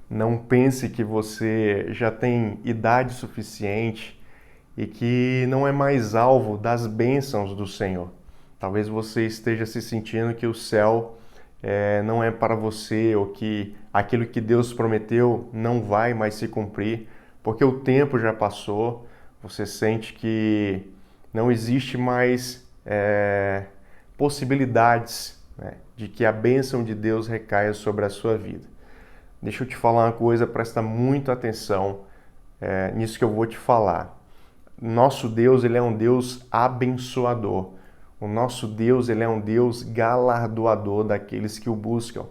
Não pense que você já tem idade suficiente e que não é mais alvo das bênçãos do Senhor. Talvez você esteja se sentindo que o céu não é para você, ou que aquilo que Deus prometeu não vai mais se cumprir, porque o tempo já passou. Você sente que não existe mais possibilidades, né, de que a bênção de Deus recaia sobre a sua vida. Deixa eu te falar uma coisa, presta muita atenção nisso que eu vou te falar. Nosso Deus, ele é um Deus abençoador. O nosso Deus, ele é um Deus galardoador daqueles que o buscam.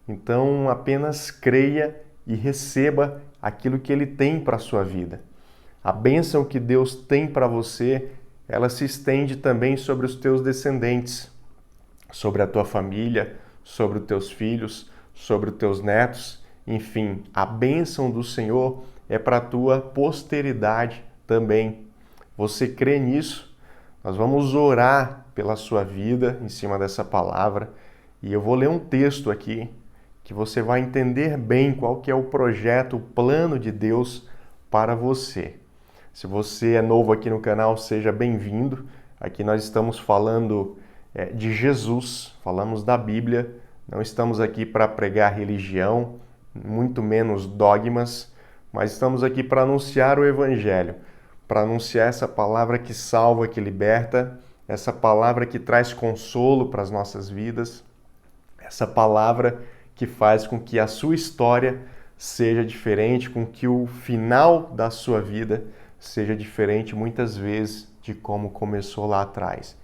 Então, apenas creia e receba aquilo que ele tem para a sua vida. A bênção que Deus tem para você, ela se estende também sobre os teus descendentes, sobre a tua família, sobre os teus filhos, sobre os teus netos. Enfim, a bênção do Senhor é para a tua posteridade também. Você crê nisso? Nós vamos orar pela sua vida em cima dessa palavra e eu vou ler um texto aqui que você vai entender bem qual que é o projeto, o plano de Deus para você. Se você é novo aqui no canal, seja bem-vindo. Aqui nós estamos falando de Jesus, falamos da Bíblia, não estamos aqui para pregar religião, muito menos dogmas, mas estamos aqui para anunciar o Evangelho, para anunciar essa palavra que salva, que liberta, essa palavra que traz consolo para as nossas vidas, essa palavra que faz com que a sua história seja diferente, com que o final da sua vida seja diferente muitas vezes de como começou lá atrás.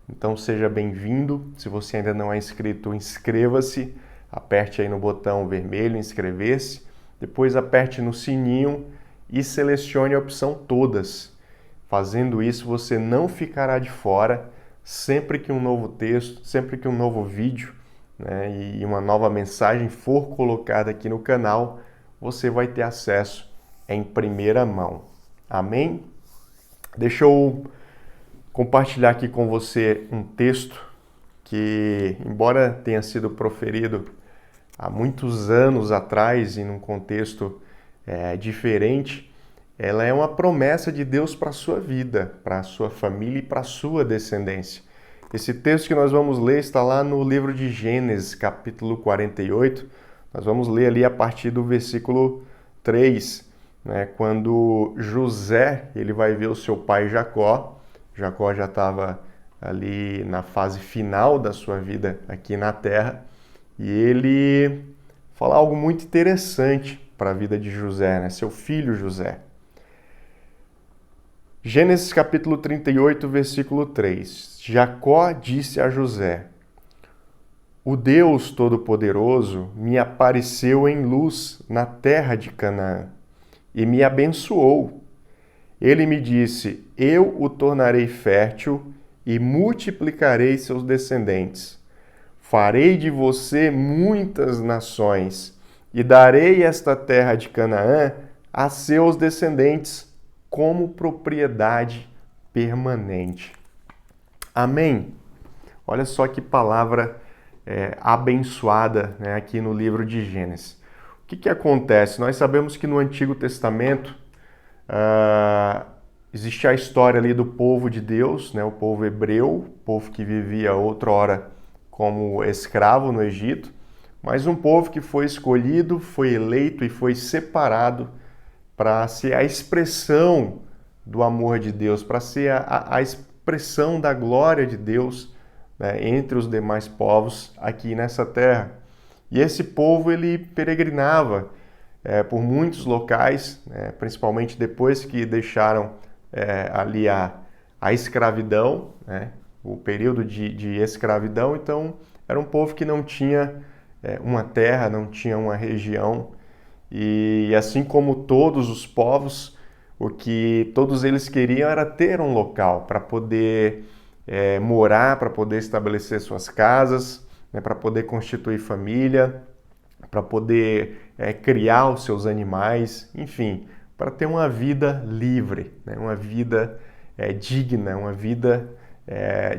Então seja bem-vindo. Se você ainda não é inscrito, inscreva-se, aperte aí no botão vermelho inscrever-se, depois aperte no sininho e selecione a opção todas. Fazendo isso, você não ficará de fora sempre que um novo texto, sempre que um novo vídeo, né, e uma nova mensagem for colocada aqui no canal, você vai ter acesso em primeira mão. Amém? Deixa eu compartilhar aqui com você um texto que, embora tenha sido proferido há muitos anos atrás e num contexto diferente, ela é uma promessa de Deus para a sua vida, para a sua família e para a sua descendência. Esse texto que nós vamos ler está lá no livro de Gênesis, capítulo 48. Nós vamos ler ali a partir do versículo 3, né, quando José ele vai ver o seu pai Jacó. Jacó já estava ali na fase final da sua vida aqui na terra, e ele fala algo muito interessante para a vida de José, né? Seu filho José. Gênesis capítulo 38, versículo 3. Jacó disse a José: O Deus Todo-Poderoso me apareceu em luz na terra de Canaã e me abençoou. Ele me disse: Eu o tornarei fértil e multiplicarei seus descendentes. Farei de você muitas nações e darei esta terra de Canaã a seus descendentes como propriedade permanente. Amém? Olha só que palavra abençoada, né, aqui no livro de Gênesis. O que acontece? Nós sabemos que no Antigo Testamento existe a história ali do povo de Deus, né, o povo hebreu, o povo que vivia outrora como escravo no Egito, mas um povo que foi escolhido, foi eleito e foi separado para ser a expressão do amor de Deus, para ser a expressão da glória de Deus, né, entre os demais povos aqui nessa terra. E esse povo ele peregrinava por muitos locais, né, principalmente depois que deixaram ali a escravidão, né, o período de escravidão. Então era um povo que não tinha uma terra, não tinha uma região. E assim como todos os povos, o que todos eles queriam era ter um local para poder morar, para poder estabelecer suas casas, né, para poder constituir família, para poder criar os seus animais, enfim, para ter uma vida livre, né, uma vida digna, uma vida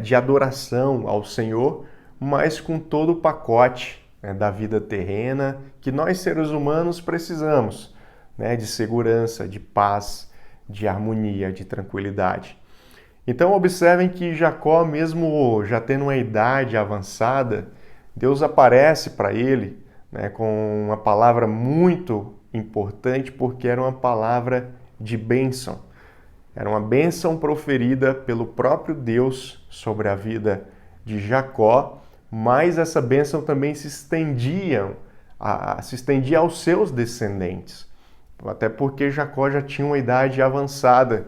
de adoração ao Senhor, mas com todo o pacote né, da vida terrena que nós seres humanos precisamos, né, de segurança, de paz, de harmonia, de tranquilidade. Então observem que Jacó, mesmo já tendo uma idade avançada, Deus aparece para ele, né, com uma palavra muito importante, porque era uma palavra de bênção. Era uma bênção proferida pelo próprio Deus sobre a vida de Jacó, mas essa bênção também se estendia aos seus descendentes. Até porque Jacó já tinha uma idade avançada.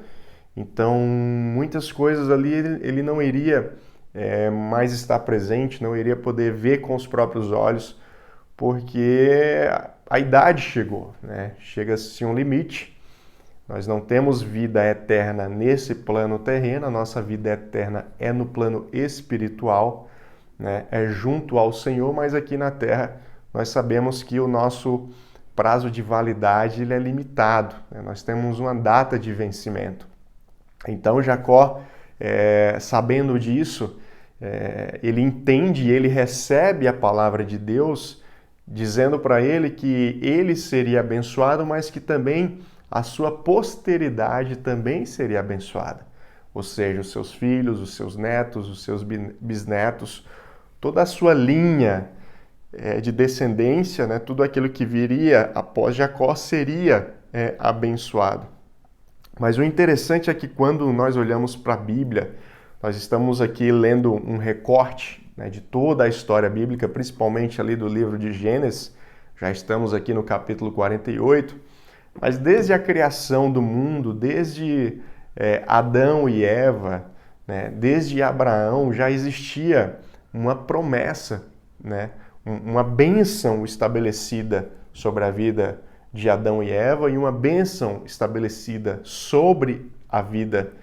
Então, muitas coisas ali ele não iria mais estar presente, não iria poder ver com os próprios olhos, porque a idade chegou, né? Chega-se um limite. Nós não temos vida eterna nesse plano terreno, a nossa vida eterna é no plano espiritual, né? É junto ao Senhor, mas aqui na terra nós sabemos que o nosso prazo de validade ele é limitado, né? Nós temos uma data de vencimento. Então Jacó, sabendo disso, ele entende, ele recebe a palavra de Deus, dizendo para ele que ele seria abençoado, mas que também a sua posteridade também seria abençoada. Ou seja, os seus filhos, os seus netos, os seus bisnetos, toda a sua linha de descendência, né, tudo aquilo que viria após Jacó seria abençoado. Mas o interessante é que quando nós olhamos para a Bíblia, nós estamos aqui lendo um recorte, né, de toda a história bíblica, principalmente ali do livro de Gênesis, já estamos aqui no capítulo 48, mas desde a criação do mundo, desde Adão e Eva, né, desde Abraão, já existia uma promessa, né, uma bênção estabelecida sobre a vida de Adão e Eva e uma bênção estabelecida sobre a vida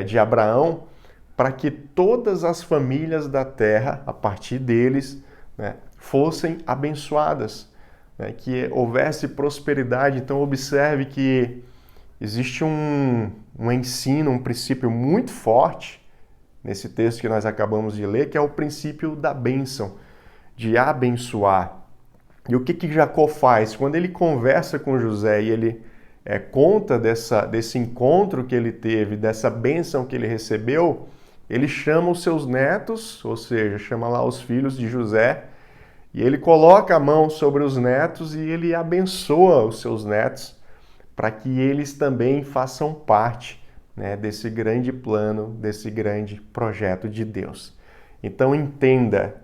de Abraão, para que todas as famílias da terra, a partir deles, né, fossem abençoadas, né, que houvesse prosperidade. Então observe que existe um ensino, um princípio muito forte nesse texto que nós acabamos de ler, que é o princípio da bênção, de abençoar. E o que Jacó faz? Quando ele conversa com José e ele conta desse encontro que ele teve, dessa bênção que ele recebeu, ele chama os seus netos, ou seja, chama lá os filhos de José, e ele coloca a mão sobre os netos e ele abençoa os seus netos para que eles também façam parte, né, desse grande plano, desse grande projeto de Deus. Então entenda,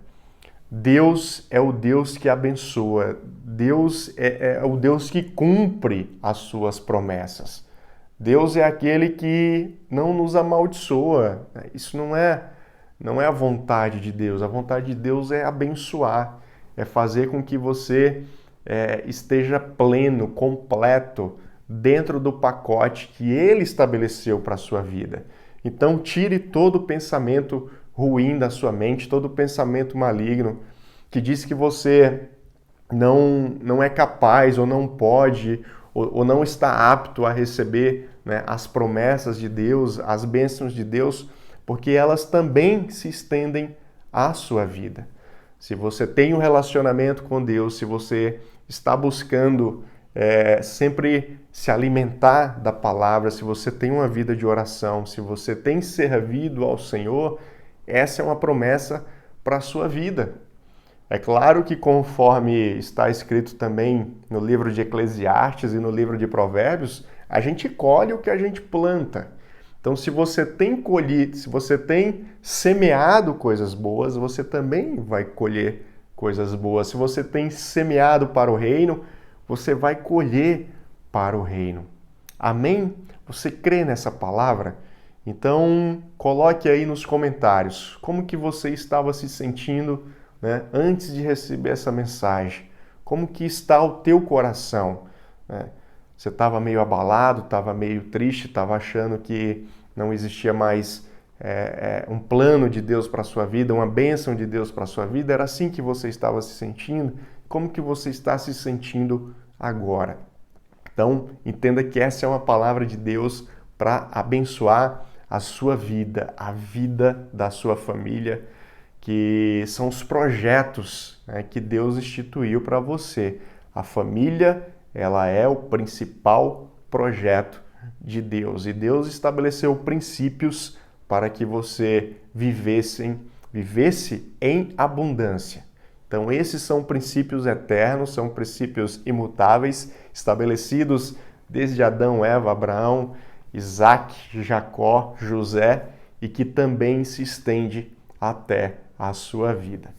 Deus é o Deus que abençoa, Deus é o Deus que cumpre as suas promessas. Deus é aquele que não nos amaldiçoa. Isso não é a vontade de Deus. A vontade de Deus é abençoar, é fazer com que você esteja pleno, completo, dentro do pacote que Ele estabeleceu para a sua vida. Então tire todo o pensamento ruim da sua mente, todo pensamento maligno que diz que você não é capaz ou não pode ou não está apto a receber, né, as promessas de Deus, as bênçãos de Deus, porque elas também se estendem à sua vida. Se você tem um relacionamento com Deus, se você está buscando sempre se alimentar da palavra, se você tem uma vida de oração, se você tem servido ao Senhor, essa é uma promessa para a sua vida. É claro que conforme está escrito também no livro de Eclesiastes e no livro de Provérbios, a gente colhe o que a gente planta. Então, se você tem colhido, se você tem semeado coisas boas, você também vai colher coisas boas. Se você tem semeado para o reino, você vai colher para o reino. Amém? Você crê nessa palavra? Então, coloque aí nos comentários como que você estava se sentindo, né, antes de receber essa mensagem. Como que está o teu coração? Né? Você estava meio abalado, estava meio triste, estava achando que não existia mais um plano de Deus para a sua vida, uma bênção de Deus para a sua vida? Era assim que você estava se sentindo? Como que você está se sentindo agora? Então, entenda que essa é uma palavra de Deus para abençoar a sua vida, a vida da sua família, que são os projetos, né, que Deus instituiu para você. A família, ela é o principal projeto de Deus. E Deus estabeleceu princípios para que você vivesse em abundância. Então, esses são princípios eternos, são princípios imutáveis, estabelecidos desde Adão, Eva, Abraão, Isaac, Jacó, José, e que também se estende até a sua vida.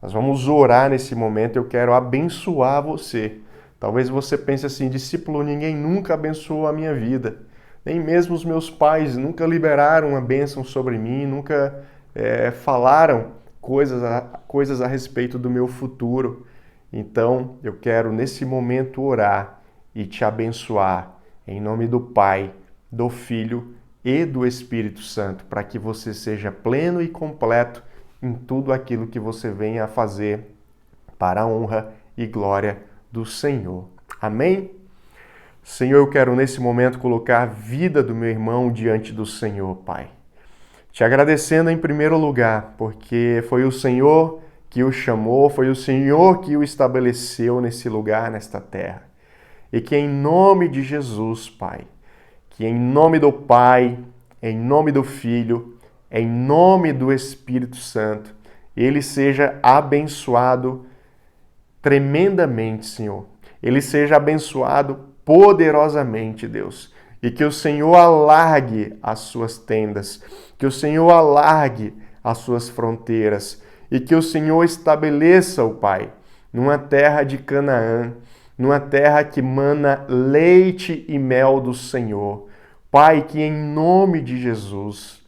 Nós vamos orar nesse momento, eu quero abençoar você. Talvez você pense assim, discípulo, ninguém nunca abençoou a minha vida. Nem mesmo os meus pais nunca liberaram uma bênção sobre mim, nunca falaram coisas a respeito do meu futuro. Então, eu quero nesse momento orar e te abençoar em nome do Pai, do Filho e do Espírito Santo, para que você seja pleno e completo em tudo aquilo que você venha a fazer para a honra e glória do Senhor. Amém? Senhor, eu quero nesse momento colocar a vida do meu irmão diante do Senhor, Pai. Te agradecendo em primeiro lugar, porque foi o Senhor que o chamou, foi o Senhor que o estabeleceu nesse lugar, nesta terra. E que em nome de Jesus, Pai, que em nome do Pai, em nome do Filho, em nome do Espírito Santo, ele seja abençoado tremendamente, Senhor. Ele seja abençoado poderosamente, Deus. E que o Senhor alargue as suas tendas, que o Senhor alargue as suas fronteiras e que o Senhor estabeleça, o Pai, numa terra de Canaã, numa terra que mana leite e mel do Senhor. Pai, que em nome de Jesus,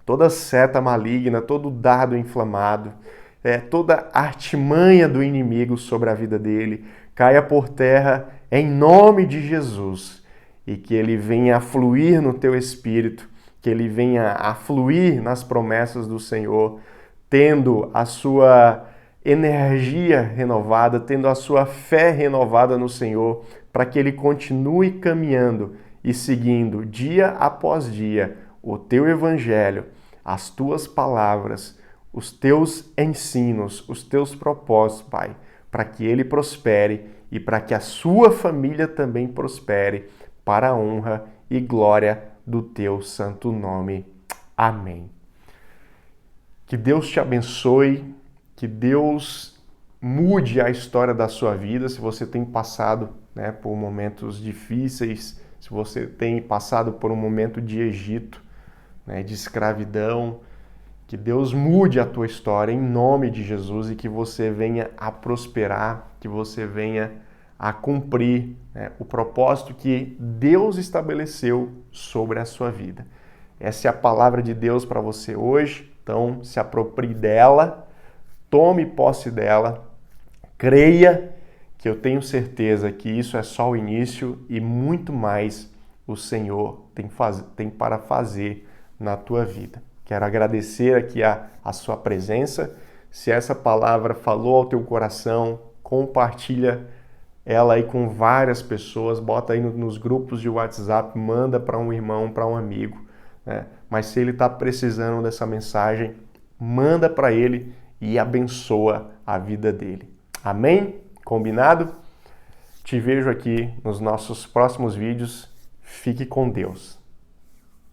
toda seta maligna, todo dardo inflamado, toda artimanha do inimigo sobre a vida dele, caia por terra em nome de Jesus e que ele venha a fluir no teu espírito, que ele venha a fluir nas promessas do Senhor, tendo a sua energia renovada, tendo a sua fé renovada no Senhor, para que ele continue caminhando e seguindo dia após dia o teu evangelho, as tuas palavras, os teus ensinos, os teus propósitos, Pai, para que ele prospere e para que a sua família também prospere, para a honra e glória do teu santo nome. Amém. Que Deus te abençoe, que Deus mude a história da sua vida, se você tem passado, por momentos difíceis, se você tem passado por um momento de Egito, de escravidão, que Deus mude a tua história em nome de Jesus e que você venha a prosperar, que você venha a cumprir o propósito que Deus estabeleceu sobre a sua vida. Essa é a palavra de Deus para você hoje, então se aproprie dela, tome posse dela, creia que eu tenho certeza que isso é só o início e muito mais o Senhor tem para fazer na tua vida. Quero agradecer aqui a sua presença. Se essa palavra falou ao teu coração, compartilha ela aí com várias pessoas, bota aí nos grupos de WhatsApp, manda para um irmão, para um amigo, Mas se ele está precisando dessa mensagem, manda para ele e abençoa a vida dele. Amém? Combinado? Te vejo aqui nos nossos próximos vídeos. Fique com Deus.